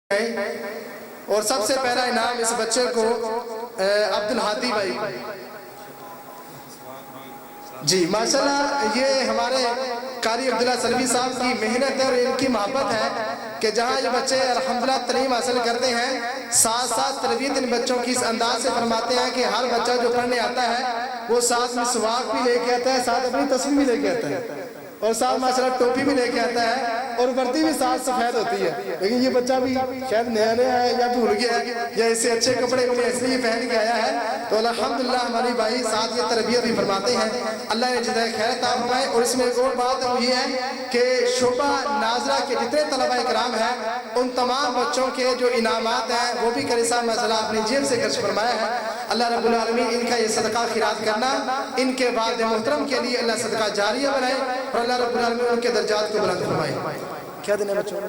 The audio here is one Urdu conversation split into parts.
اور سب سے پہلا انعام اس بچے کو عبدالحادی بھائی جی ماشاءاللہ یہ ہمارے قاری عبداللہ سلوی صاحب کی محنت ہے اور ان کی محبت ہے کہ جہاں یہ بچے الحمدللہ تعلیم حاصل کرتے ہیں ساتھ ساتھ تربیت ان بچوں کی اس انداز سے فرماتے ہیں کہ ہر بچہ جو پڑھنے آتا ہے وہ ساتھ میں سواک بھی لے کے آتا ہے، ساتھ اپنی تسبیح بھی لے کے آتا ہے اور ساتھ ماشاءاللہ ٹوپی بھی لے کے آتا ہے اور وردی بھی ساتھ سفید ہوتی ہے، لیکن یہ بچہ بھی شاید نیا نیا ہے یا بھول گیا ہے یا اس سے اچھے کپڑے اس لیے پہن کے آیا ہے تو الحمدللہ ہماری بھائی ساتھ یہ تربیت بھی فرماتے ہیں، اللہ نے جزائے خیر عطا فرمائے۔ اور اس میں ایک اور بات وہ یہ ہے کہ شعبہ ناظرہ کے جتنے طلبہ کرام ہیں ان تمام بچوں کے جو انعامات ہیں وہ بھی قاری صاحب ماشاءاللہ اپنی جیب سے خرچ فرمایا ہے۔ اللہ رب العالمین ان کا یہ صدقہ خیرات کرنا ان کے والد محترم کے لیے اللہ صدقہ جاریہ بنائے اور اللہ رب العالمین ان کے درجات کو بلند فرمائے۔ کیا دینا بچوں؟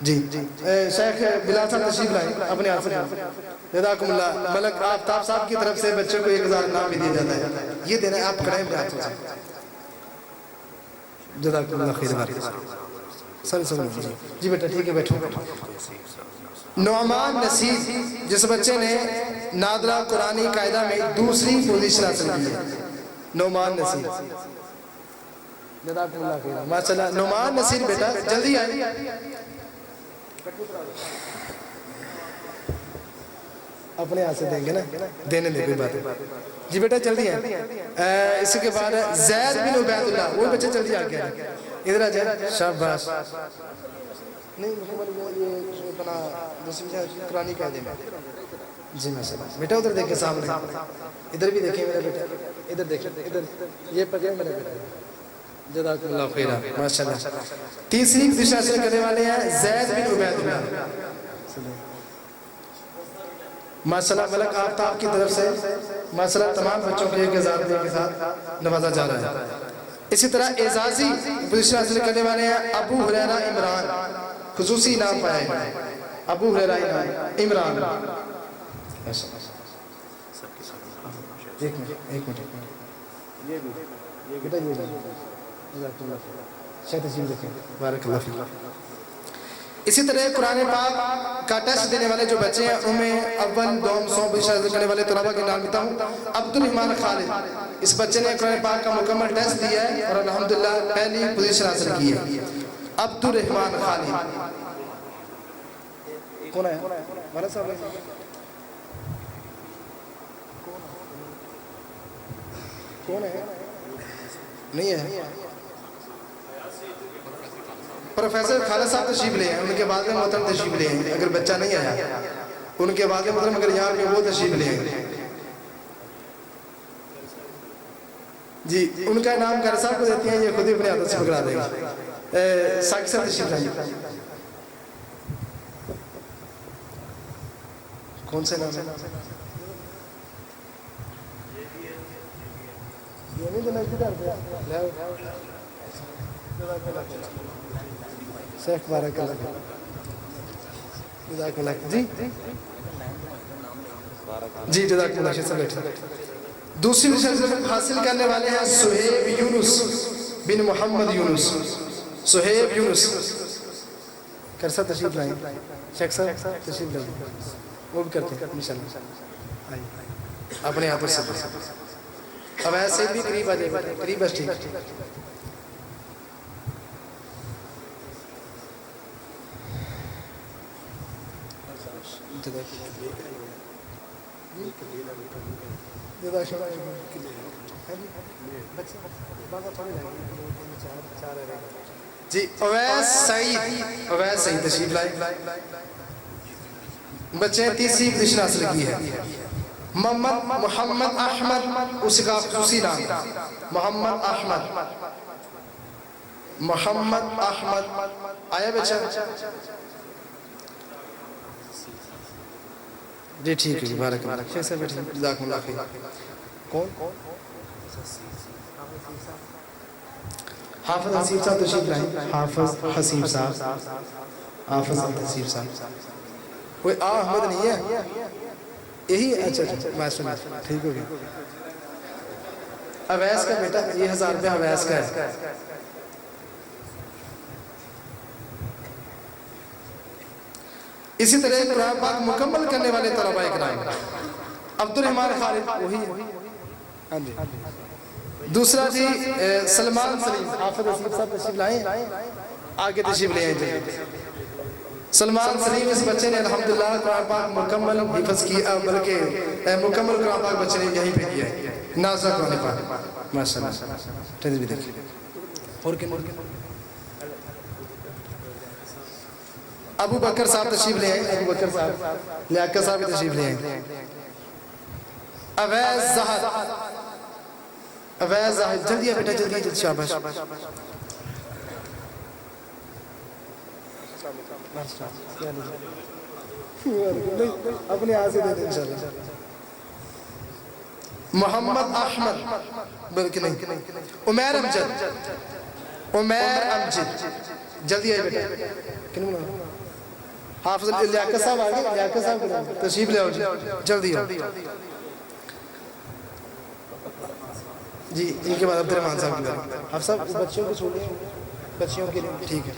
جی شیخ بلال صاحب تشریف لائیں اپنے ہاتھ سے جزاکم اللہ۔ ملک آفتاب صاحب کی طرف سے بچوں کو 1000 انعام بھی دیا جاتا ہے، یہ دینا ہے آپ کھڑے اپنے ہاتھوں سے جزاکم اللہ خیر۔ جی بیٹا ٹھیک ہے بیٹھو۔ نعمان نصیر جس بچے نے نادرہ قرآنی قاعدہ میں دوسری پوزیشن حاصل کی ہے، نعمان نصیر جزاکم اللہ خیر ماشاءاللہ۔ نعمان نصیر بیٹا جلدی آئے، اپنے ہاتھ سے دیں گے نا، دینے دیں کوئی بات ہے جی بیٹا جلدی آئے۔ اس کے بعد زید بن عبید اللہ وہ بچے جلدی آگے آئے، ادھر آ جائے شاباش۔ نہیں مکمل یہ اپنا دوسری قرآنی قاعدے میں جی ماشاءاللہ بیٹا ادھر دیکھیں سامنے، ادھر بھی دیکھیں میرا بیٹا، ادھر دیکھیں ادھر یہ پکڑیں میرا بیٹا جزاکم اللہ خیر ماشاءاللہ۔ تیسری پوزیشن حاصل کرنے والے ہیں زید بن عبید اللہ ماشاءاللہ۔ ملک آفتاب کی طرف سے ماشاءاللہ تمام بچوں کو 1000 کے ساتھ نوازا جا رہا ہے۔ اسی طرح اعزازی پوزیشن حاصل کرنے والے ہیں ابو ہریرہ عمران، خصوصی نام پائے ہیں ابو ہریرہ عمران۔ ایک منٹ اسی طرح قرآن پاک کا ٹیسٹ دینے والے جو بچے ہیں ان میں اول دوم سو پوزیشن حاصل کرنے والے طلبہ کے نام لیتا ہوں۔ عبدالرحمن خالد اس بچے نے قرآن پاک کا مکمل ٹیسٹ دیا ہے اور الحمدللہ پہلی پوزیشن حاصل کی ہے۔ عبدالرحمن خالد کون ہے؟ ہمارا صاحب ہے کون ہے؟ نہیں ہے پروفیسر خالد صاحب تشریف لے ہیں، ان کے بعد میں محترم تشریف لے ہیں، اگر بچہ نہیں آیا ان کے بعد میں محترم اگر یہاں پہ وہ تشریف لے ہیں جی ان کا نام قاری صاحب کو دیتے ہیں، یہ خود ہی اپنے ہاتھوں سے پکڑا دے گا۔ ساکر صاحب تشریف لائیں کون سے نام ہے؟ یہ نہیں دینا کدھر پہ شیخ بارک اللہ جزاک اللہ جی جی جزاک اللہ شیخ بیٹھے۔ دوسری پوزیشن حاصل کرنے والے ہیں سہیب یونس بن محمد یونس، سہیب یونس قاری صاحب تشریف لائیں، شیخ صاحب تشریف لائیں، وہ بھی کرتے ہیں انشاءاللہ اپنے ہاتھوں سے۔ اب ایسے بھی قریب آ جائے گا، قریب ہے ٹھیک۔ جی اویس سعید، اویس سعید تشریف لائے بچے تیسری پوزیشن حاصل کی ہے۔ محمد احمد اس کا خصوصی نام محمد احمد، محمد احمد آیا بچہ جی ٹھیک ہے بارک اللہ کیسے بیٹھے جزاکم اللہ خیر۔ کون حافظ حسیب صاحب تشریف لائیں، حافظ حسیب صاحب، حافظ حسیب صاحب کوئی احمد نہیں ہے یہی اچھا ماشاء اللہ ٹھیک ہو گیا۔ اویس کا بیٹا یہ 1000 روپیہ اویس کا ہے، اسی طرح قرآن پاک مکمل کرنے والے طلباء کرام عبدالرحمان خالد وہی ہے. ہاں جی. دوسرا جی سلمان سلیم حافظ اسیب صاحب تشریف لائیں, آگے تشریف لے آئیں جی. سلمان سلیم اس بچے نے الحمدللہ قرآن پاک مکمل حفظ کیا, بلکہ مکمل قرآن پاک بچے نے یہیں پہ کیا ہے. نازک قرآن پاک ماشاءاللہ. ٹھیک بھی دیکھیں اور کن ابو بکر صاحب تشریف لے آئیں. ابو بکر صاحب لیاقت صاحب تشریف لے آئیں. اویس زہر, اویس زہر جلدی ہے بیٹا, جلدی جلدی. شاباش. اپنے آج سے دے دیں انشاءاللہ. محمد احمد بلکہ نہیں, عمیر امجد, عمیر امجد جلدی ہے بیٹا. حافظ لیاقت صاحب آگے, لیاقت صاحب تشریف لے آؤ جلدی آؤ جی. ان کے بعد عبدالرحمان صاحب کی بات. آپ صاحب بچوں کو چھوڑیں, بچیوں کے لیے ٹھیک ہے.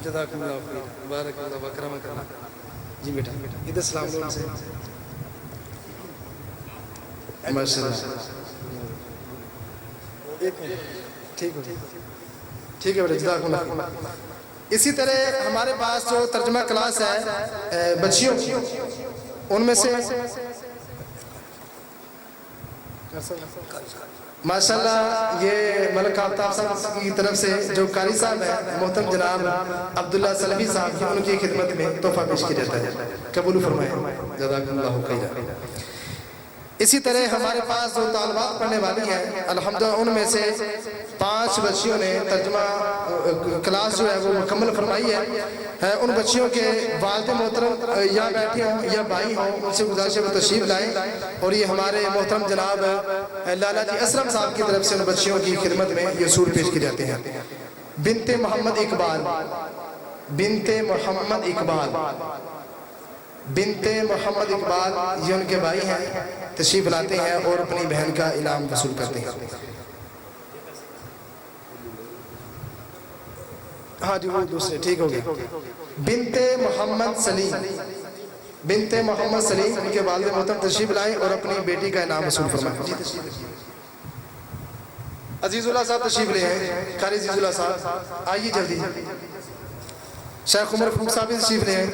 جزاکم اللہ خیر, بارک اللہ وکرمک اللہ. جی بیٹا ادھر سلام علیکم سے ماشاءاللہ. ٹھیک ہے ٹھیک ہے بیٹا, جزاکم اللہ. اسی طرح ہمارے پاس جو ترجمہ کلاس ہے بچیوں کی, ان میں سے ماشاءاللہ یہ ملک آفتاب صاحب کی طرف سے جو قاری صاحب ہیں محترم جناب عبداللہ سلفی صاحب کی, ان کی خدمت میں تحفہ پیش کیا جاتا ہے. قبول فرمائیں, جزاکم اللہ خیرا. اسی طرح ہمارے پاس جو طالبات پڑھنے والی ہیں الحمدللہ, ان میں سے 5 بچیوں نے ترجمہ کلاس جو ہے وہ مکمل فرمائی ہے. ان بچیوں کے والد محترم یا بیٹھے ہوں یا بھائی ہوں, ان سے گزارش ہے وہ تشریف لائیں. اور یہ ہمارے محترم جناب لالا جی اسرم صاحب کی طرف سے ان بچیوں کی خدمت میں یہ سور پیش کی جاتے ہیں. بنت محمد اقبال, بنت محمد اقبال, بنت محمد اقبال یہ ان کے بھائی ہیں, تشریف لاتے ہیں اور اپنی بہن کا انعام وصول کرتے ہیں. ہاں جی وہ دوسرے ٹھیک ہو گئے. بنت محمد سلیم, بنت محمد سلیم ان کے والد محترم تشریف لائیں اور اپنی بیٹی کا انعام وصول فرمائیں. عزیز اللہ صاحب تشریف لے آئیں, قاری عزیز اللہ صاحب آئیے جلدی. شیخ عمر فروق صاحب تشریف لے آئیں.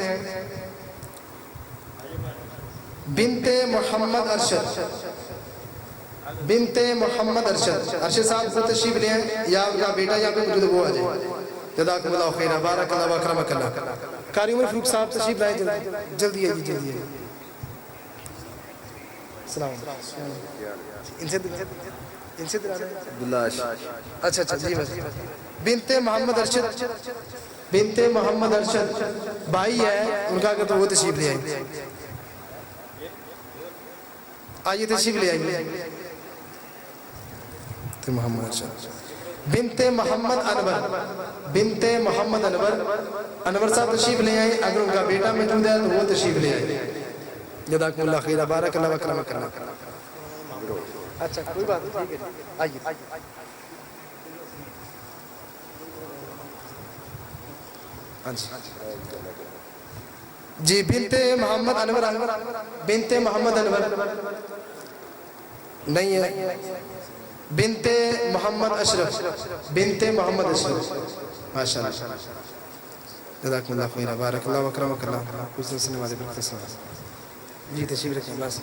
بنت محمد ارشد, بنت محمد ارشد, ارشد صاحب کو تشریف لے آئیں یا ان کا بیٹا یا پہ موجود وہ آ جائے. جزاکم اللہ خیرا, بارک اللہ وکرمک اللہ. قاری عمر فروق صاحب تشریف لائیں جلدی جلدی ہے جی, جلدی ہے. السلام علیکم. ان سے عبداللہ اچھا اچھا جی بس. بنت محمد ارشد, بنت محمد ارشد بھائی ہے ان کا, اگر تو وہ تشریف لے آئیں. آئیے تشریف لے آئیے. محمد ارشد. بنت محمد انور, بنت محمد انور, انور صاحب تشریف لے آئیں. اگر ان کا بیٹا موجود ہے تو وہ تشریف لے آئیں. جزاکم اللہ خیرا, بارک اللہ وکرمک اللہ. اچھا کوئی بات نہیں, ٹھیک ہے آئیے. جی بنت محمد انور, بنت محمد انور نہیں ہے. بنت محمد اشرف, بنت محمد اشرف ماشاءاللہ. جزاکم اللہ خیرا, بارک اللہ وکرمک اللہ. کچھ سننے والے بکتے سوال جی تشریف رکھیں. بس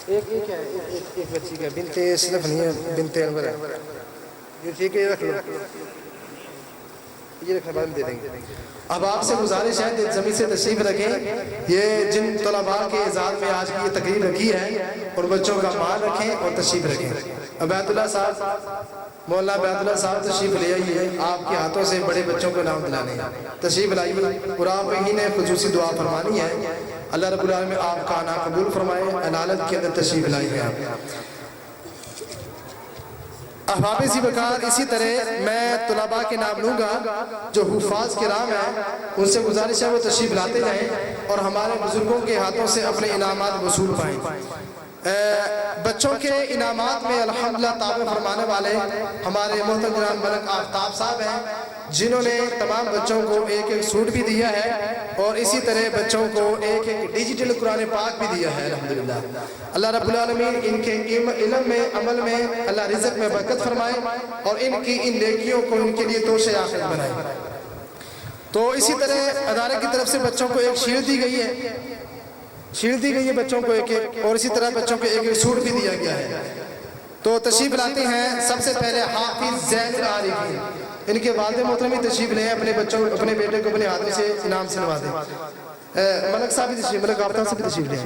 ایک بچی کا بنت اشرف نہیں ہے, بنت انور ہے. یہ ٹھیک ہے, یہ رکھ لو, یہ رکھنا بعد میں دے دیں گے. اب آپ سے گزارش ہے زمین سے تشریف رکھیں. یہ جن طلباء کے اعزاز میں آج کی یہ تقریر رکھی ہے ان بچوں کا مال رکھیں اور تشریف رکھیں. عبید اللہ صاحب, مولانا عبید اللہ صاحب تشریف لے آئیے. آپ کے ہاتھوں سے بڑے بچوں کو نام دلانے ہیں, تشریف لائیے. اور آپ ہی نے خصوصی دعا فرمانی ہے. اللہ رب العالمین آپ کا آنا قبول فرمائے. علالت کے اندر تشریف لائیے آپ. احباب سی بکار, اسی طرح میں طلباء کے نام لوں گا جو حفاظ کرام ہیں. ان سے گزارش ہے وہ تشریف لاتے جائیں اور ہمارے بزرگوں کے ہاتھوں سے اپنے انعامات وصول پائیں. بچوں کے انعامات میں الحمدللہ تعاون فرمانے والے ہمارے محترم جناب ملک آفتاب صاحب ہیں، جنہوں نے تمام بچوں کو ایک ایک سوٹ بھی دیا ہے اور اسی طرح بچوں کو ایک ایک ڈیجیٹل قرآن پاک بھی دیا ہے الحمدللہ۔ اللہ رب العالمین ان کے علم میں، عمل میں اللہ رزق میں برکت فرمائے اور ان کی ان نیکیوں کو ان کے لیے توش آخرت بنائے۔ تو اسی طرح ادارے کی طرف سے بچوں کو ایک شیلڈ دی گئی ہے، شیلڈ دی گئی ہے بچوں کو ایک ایک، اور اسی طرح بچوں کو ایک ایک سوٹ بھی دیا گیا ہے۔ تو تشریف لاتے ہیں سب سے پہلے حافظ زین العارفین، ان کے والد محترم تشریف لیں، اپنے بچوں اپنے بیٹے کو اپنے ہاتھوں سے انعام سے نوازیں۔ ملک صاحب بھی تشریف، ملک آفتاب صاحب بھی تشریف لیں،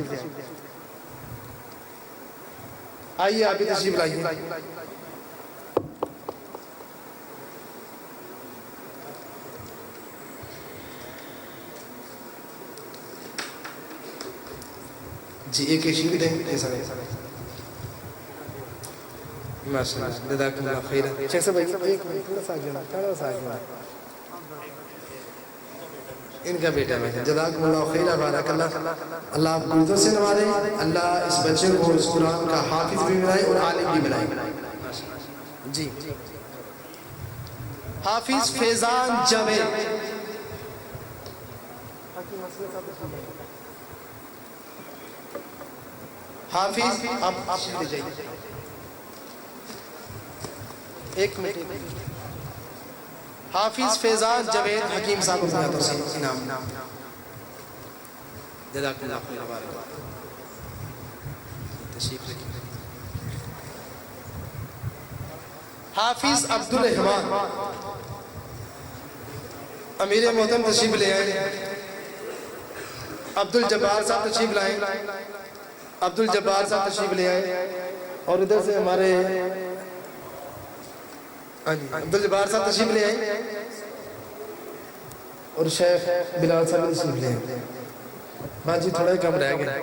آئیے آپ بھی تشریف لائیے۔ جی ایک شیل دیں ایسا نہیں، ماشاءاللہ جزاکم اللہ خیر۔ شیخ صاحب ایک منٹ تھوڑا سا آگے، تھوڑا سا آگے، ان کا بیٹا ہے، جزاکم اللہ خیر، بارک اللہ، اللہ آپ کو عزت سے نوازے، اللہ اس بچے کو اس قرآن کا حافظ بھی بنائے اور عالم بھی بنائے۔ جی حافظ فیضان جاوید، حافظ آپ لے جائیے، ایک منٹ، حافظ فیضان جاوید حکیم صاحب اپنے ہاتھوں سے انعام، جزاک اللہ خیر، بارک اللہ، تشریف رکھیں۔ حافظ عبدالرحمان، امیر محترم تشریف لے آئے، عبدالجبار صاحب تشریف لائیں، عبدالجبار صاحب تشریف لے آئے، اور ادھر سے ہمارے عبدالجبار صاحب تشریف لے آئے، اور شیخ بلال صاحب تشریف لے آئے۔ بات جی تھوڑا ہی کم رہ گیا،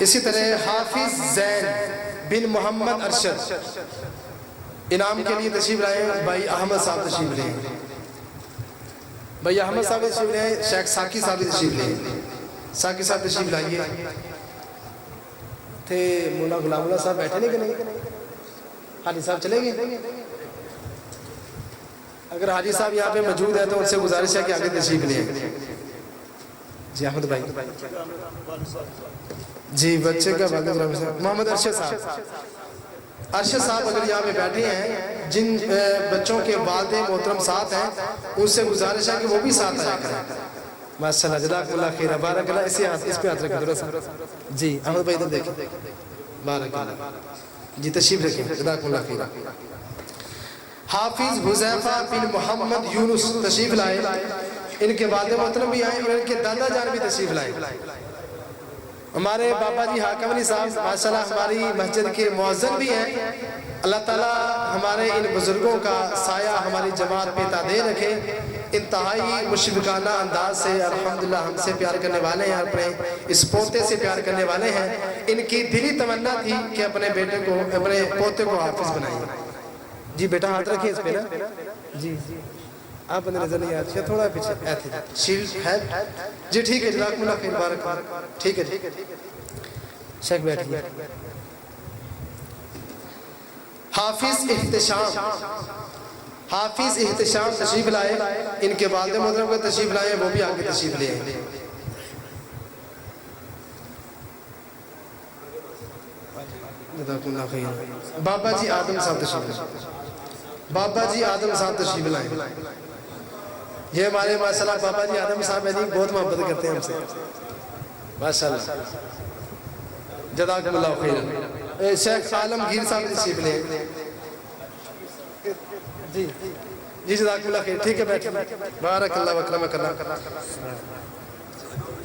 اسی طرح حافظ زین بن محمد ارشد، انعام کے لیے تشریف لائے، بھائی احمد صاحب تشریف لیں، بھائی احمد صاحب تشریف لیں، شیخ ساکی صاحب تشریف لیں، ساکی صاحب تشریف لائیے۔ تھے مولا غلام اللہ صاحب بیٹھے نہیں کہ نہیں؟ حاجی صاحب چلے گئے؟ اگر حاجی صاحب یہاں پہ موجود ہے تو ان سے گزارش ہے کہ آگے تشریف لیں۔ جی احمد بھائی، جی بچے کا محمد ارشد صاحب، ارشد صاحب اگر یہاں پہ بیٹھے ہیں، جن بچوں کے والد محترم ساتھ ہیں، ان سے گزارش ہے کہ وہ بھی ساتھ آیا کریں۔ ماشاءاللہ جزاک اللہ خیر، بارک اللہ، اس پہ ہاتھ رکھیں تھوڑا سا۔ جی احمد بھائی ادھر دیکھیں، بارک اللہ، جی تشریف رکھیں، جزاک اللہ خیر۔ حافظ حذیفہ بن محمد یونس تشریف لائے، ان کے والد محترم بھی آئے اور ان کے دادا جان بھی تشریف لائے۔ ہمارے بابا جی حاکم علی صاحب ماشاءاللہ ہماری مسجد کے مؤذن بھی ہیں، اللہ تعالیٰ ہمارے ان بزرگوں کا سایہ ہماری جماعت پہ دے رکھے، انتہائی مشفقانہ انداز سے الحمدللہ ہم سے پیار کرنے والے ہیں، اپنے اس پوتے سے پیار کرنے والے ہیں۔ ان کی دلی تمنا تھی کہ اپنے بیٹے کو، اپنے پوتے کو حافظ بنائیں۔ جی بیٹا ہاتھ رکھیں اس پہ نا، جی آپ اندر نظر نہیں آتی، تھوڑا پیچھے ایتھے شیلڈ ہے، جی ٹھیک ہے، جزاکم اللہ خیر، بارک اللہ، ٹھیک ہے جی شیخ بیٹھیے۔ حافظ احتشام، حافظ احتشام تشریف لائے، ان کے والد محترم کو تشریف لائے، وہ بھی آگے تشریف لے آئے۔ جزاکم اللہ خیر، بابا جی آدم صاحب تشریف لائے، بابا جی آدم صاحب تشریف لائے۔ یہ ہمارے ماشاءاللہ بابا جی آدم صاحب ہے، بہت محبت کرتے ہیں ہم سے، ماشاءاللہ جزاکم اللہ خیر۔ شیخ عالمگیر صاحب تشریف لیں، جی جی جزاکم اللہ خیر، ٹھیک ہے بیٹھیں، بارک اللہ وکرمک اللہ۔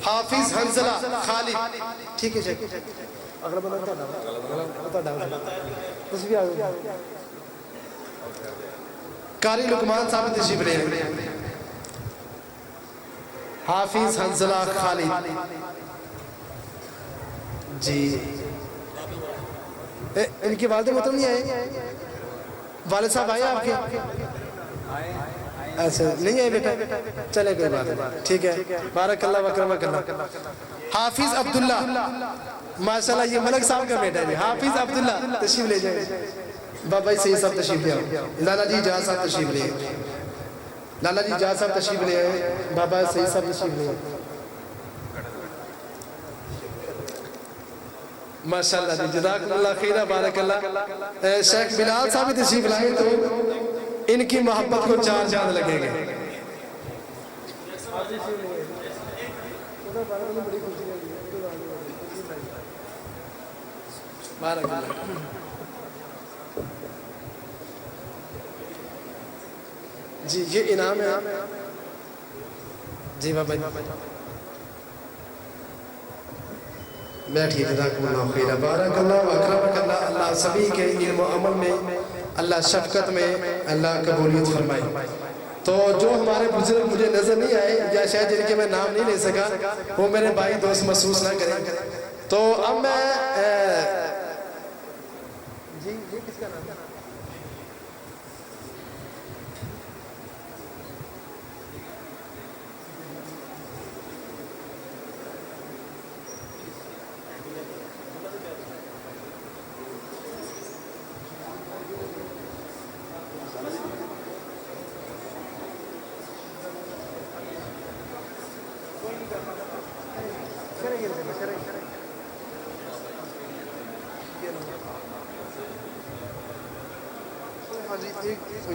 حافظ حنظلہ خالد، ٹھیک ہے شیخ، اگر بندہ بتا ڈاؤ اس بھی آگے قاری لقمان صاحب تشریف لے آئے، حافظ حنزلہ خالد جی، ان کی والد محترم نہیں آئے؟ والد صاحب آئے آپ کے؟ اچھا نہیں آئے بیٹا، چلے کوئی بات نہیں، ٹھیک ہے، بارک اللہ وکرمک اللہ۔ حافظ عبداللہ، ماشاءاللہ یہ ملک صاحب کا بیٹا ہے، حافظ عبداللہ تشریف لے جائیں، بابا سید صاحب تشریف لے آؤ، لالا جی جہاں صاحب تشریف لے آئے، لالا جی جہاں صاحب تشریف لے آئے، بابا سید صاحب تشریف لے آئے، ماشاءاللہ جی، جزاکم اللہ خیرہ، بارک اللہ۔ شیخ بلال صاحب تشریف لائے تو ان کی محبت کو چار چاند لگے گے۔ بارک اللہ۔ جی یہ انعام ہے جی بابا بیٹھیے، جزاکم اللہ خیرہ، بارک اللہ واکرمک اللہ۔ اللہ سبھی کے علم و عمل میں، اللہ شفقت میں اللہ قبولیت فرمائے۔ تو جو ہمارے بزرگ مجھے نظر نہیں آئے یا شاید جن کے میں نام نہیں لے سکا، وہ میرے بھائی دوست محسوس نہ کریں۔ تو اب میں جی یہ کس کا نام ہے؟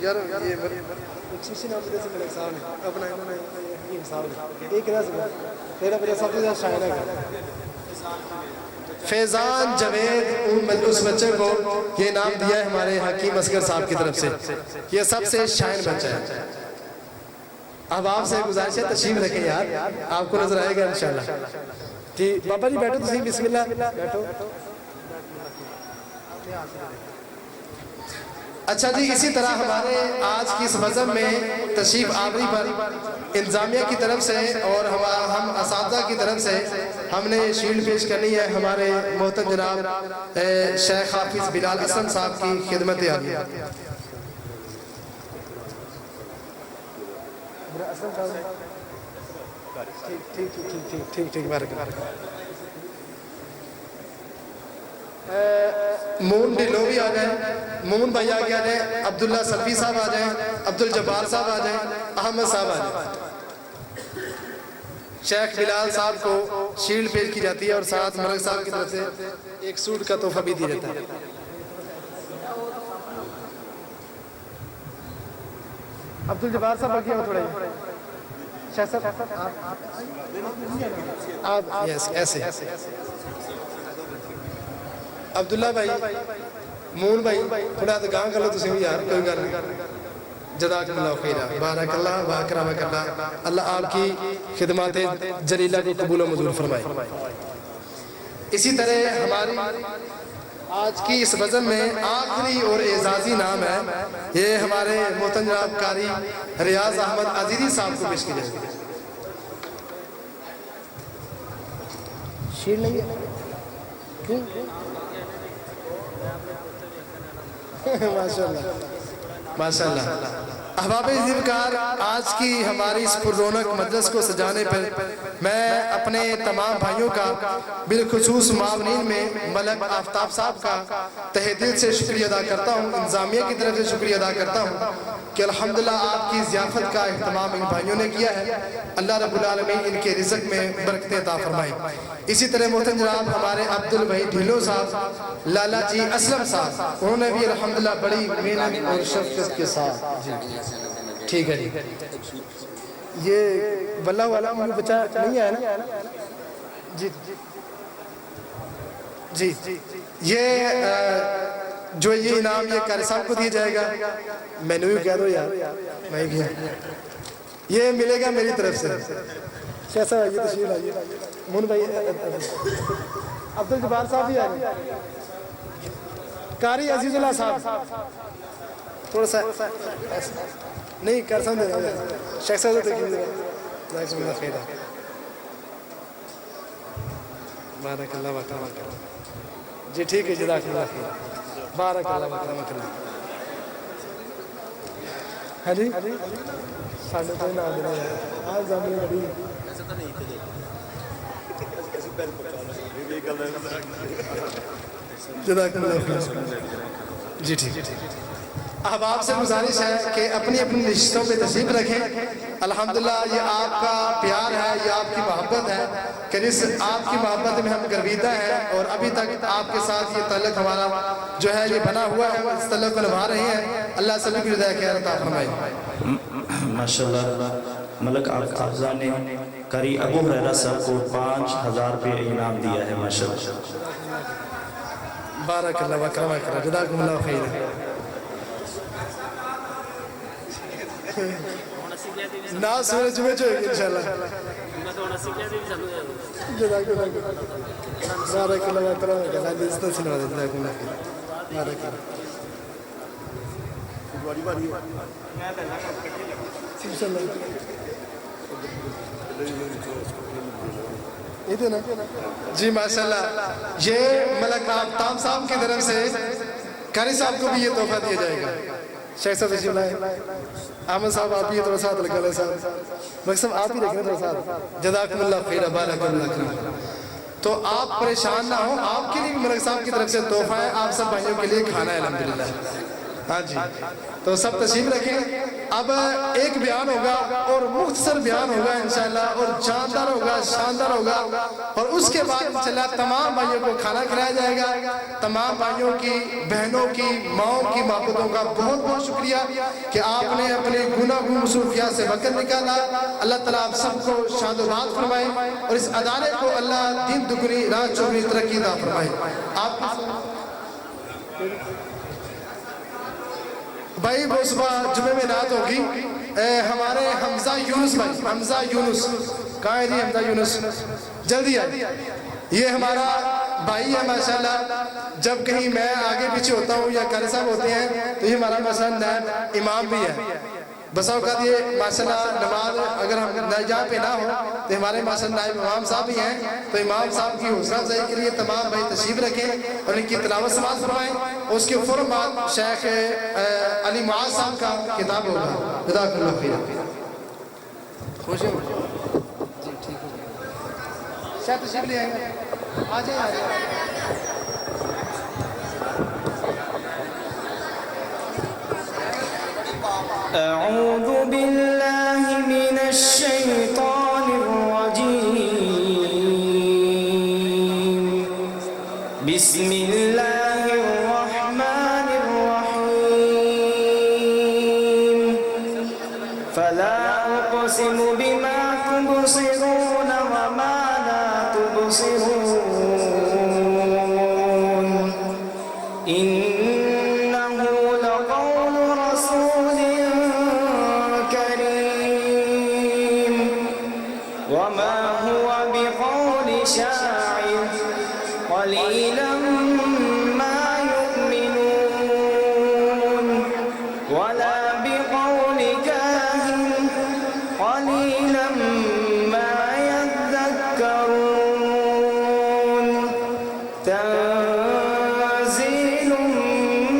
یار یہ اسی نام سے میرے صاحب نے اپنا انہوں نے حکیم صاحب نے ایک رس میرا سب سے زیادہ شاعر ہے فیضان جوید، اس بچے کو یہ نام دیا ہے ہمارے حکیم اصغر صاحب کی طرف سے، یہ سب سے شاعر بچہ ہے۔ اب آپ سے گزارش ہے تشریف رکھیں یار، آپ کو نظر آئے گا انشاءاللہ۔ جی بابا جی بیٹھو تسی، بسم اللہ بیٹھو۔ اچھا جی، اسی طرح ہمارے آج کی اس مذہب میں تشریف آوری پر انتظامیہ کی طرف سے اور ہم اساتذہ کی طرف سے ہم نے شیلڈ پیش کرنی ہے ہمارے محترم جناب شیخ حافظ بلال حسن صاحب کی خدمت عالی۔ ٹھیک بارک مون ڈھلو بھی آ جائیں، مون بھائی آ جائیں، عبداللہ سلفی صاحب آ جائیں، عبدالجبار صاحب آ جائیں، احمد صاحب آ جائیں۔ شیخ بلال صاحب کو شیلڈ پیش کی جاتی ہے اور ساتھ ملک صاحب کی طرف سے ایک سوٹ کا تحفہ بھی دیا جاتا ہے۔ عبدالجبار صاحب باقی ہو تھوڑا ہی شیخ صاحب آپ ایسے عبداللہ بھائی، مون بھائی تھوڑا تو گاں کر لو تسی بھی یار، کوئی گل نہیں۔ جزاکم اللہ خیرہ، بارک اللہ واکرمک اللہ۔ اللہ آپ کی خدمات جلیلہ کو قبول و منظور فرمائے۔ اسی طرح ہماری آج کی اس بزم میں آخری اور اعزازی نام ہے، یہ ہمارے محترم جناب قاری ریاض احمد عزیزی صاحب کو پیش کی جائے گی۔ شیر نہیں ہے کیوں؟ ماشاءاللہ احباب ذکر، آج کی ہماری اس پررونق مجلس کو سجانے پر میں اپنے تمام بھائیوں کا بالخصوص معاونین میں ملک آفتاب صاحب کا تہہ دل سے شکریہ ادا کرتا ہوں، انتظامیہ کی طرف سے شکریہ ادا کرتا ہوں کہ الحمدللہ آپ کی ضیافت کا اہتمام ان بھائیوں نے کیا ہے۔ اللہ رب العالمین ان کے رزق میں برکتیں عطا فرمائے۔ اسی طرح محترم جناب ہمارے عبدالبھائی ڈھیلو صاحب، لالا جی اسلم صاحب، انہوں نے بھی الحمدللہ بڑی محنت اور شفقت کے ساتھ ٹھیک ہے جی۔ یہ واللہ والا مجھے بچہ نہیں آیا نا جی جی، یہ جو یہ انعام یہ قاری صاحب کو دیا جائے گا، میں نے بھی کہہ دو یار، میں ہی کیا، یہ ملے گا میری طرف سے۔ شیخ صاحب آئیے، تشریف آئیے، مون بھائی، عبدالجبار صاحب بھی آئیے، قاری عزیز اللہ صاحب، تھوڑا سا نہیں کر سمجھے شیخ صاحب تو جزاک اللہ خیر بارک اللہ وکرم جی ٹھیک ہے جزاک اللہ خیر بارک اللہ وکرم ہاں جی ساڈے تو نہ دینا آج زمین بڑی جزاک اللہ خیر جی ٹھیک ہے احباب سے گزارش ہے کہ اپنی اپنی نشستوں پہ تشریف رکھیں الحمدللہ یہ آپ کا پیار ہے یہ آپ کی محبت ہے کہ جس آپ کی محبت میں ہم گرویدہ ہیں اور ابھی تک آپ کے ساتھ یہ تعلق ہمارا جو ہے یہ بنا ہوا ہے اس تعلق کو نبھا رہے ہیں اللہ سبھی کی رضا خیر عطا فرمائے ماشاءاللہ ملک حافظہ نے قاری ابو ہریرہ صاحب کو 5000 روپے انعام دیا ہے ماشاءاللہ بارک اللہ وکرم جزاکم اللہ خیر نا سورج جمعہ جو ہے انشاءاللہ جزاک اللہ بارک اللہ وکرم جزاکم اللہ بارک اللہ جی ماشاءاللہ یہ ملک آفتاب صاحب کی طرف سے قاری صاحب کو بھی یہ تحفہ دیا جائے گا شیخ صاحب تشریف لائے احمد صاحب آپ یہ تھوڑا ساتھ لگا لیں صاحب مقصد آپ ہی رکھیں تھوڑا ساتھ جزاکم اللہ خیر بارک اللہ کرم تو آپ پریشان نہ ہوں آپ کے لیے بھی ملک صاحب کی طرف سے تحفہ ہے آپ سب بھائیوں کے لیے کھانا ہے الحمدللہ ہاں جی تو سب تشریف رکھیں اب ایک بیان ہوگا اور مختصر بیان ہوگا انشاءاللہ اور جاندار ہوگا شاندار ہوگا اور اس کے بعد انشاءاللہ تمام بھائیوں کو کھانا کھلایا جائے گا تمام بھائیوں کی بہنوں کی ماؤں کی محبتوں کا بہت بہت شکریہ کہ آپ نے اپنے گناہ مصروفیات سے وقت نکالا اللہ تعالیٰ آپ سب کو شاد و باد فرمائے اور اس ادارے کو اللہ دین دگنی رات چوگنی ترقی عطا فرمائے آپ بھائی وہ صبح جمعے میں رات ہوگی ہمارے حمزہ یونس بھائی حمزہ یونس کہاں ہے جی حمزہ یونس جلدی آئے یہ ہمارا بھائی ہے ماشاءاللہ جب کہیں میں آگے پیچھے ہوتا ہوں یا قاری صاحب ہوتے ہیں تو یہ ہمارا ماشاءاللہ نائب امام بھی ہے بس اوقات یہ ماشاءاللہ نماز اگر ہم جہاں پہ نہ ہو تو ہمارے ماشاءاللہ نائب امام صاحب بھی ہیں تو امام صاحب کی حوصلہ افزائی کے لیے تمام بھائی تشریف رکھیں اور ان کی تلاوت سماعت فرمائیں اس کے فوراً بعد شیخ علی معاذ صاحب کا کتاب ہوگا جزاک اللہ خیر خوش ہیں جی ٹھیک ہے شاید تشریف لے آئیں گے آ جائیں أعوذ بالله من الشيطان الرجيم بسم الله الرحمن الرحيم فلا أقسم بما تبصرون وما لا تبصرون إنه لقول رسول كريم وما هو بقول شاعر قليلا ما يؤمنون ولا بقول كاهن قليلا ما يذكرون تنزيل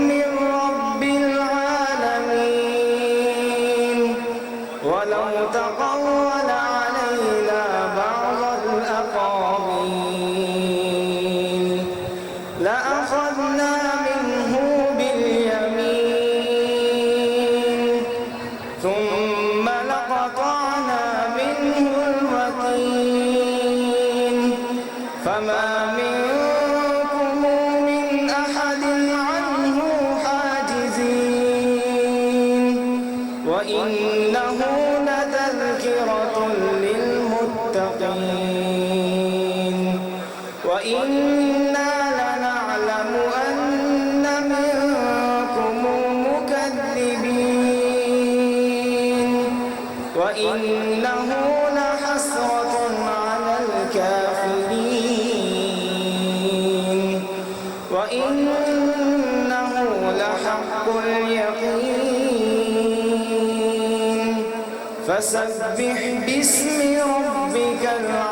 من رب العالمين ولو تقول علينا بعض الأقاويل لأخذنا منه باليمين ثم لقطعنا منه الوتين فما منكم من أحد عنه حاجزين وإنه لتذكرة للمتقين وإنا لنعلم أن منكم مكذبين وإنه لحسرة على الكافرين وإنه لحق اليقين فسبح باسم ربك العظيم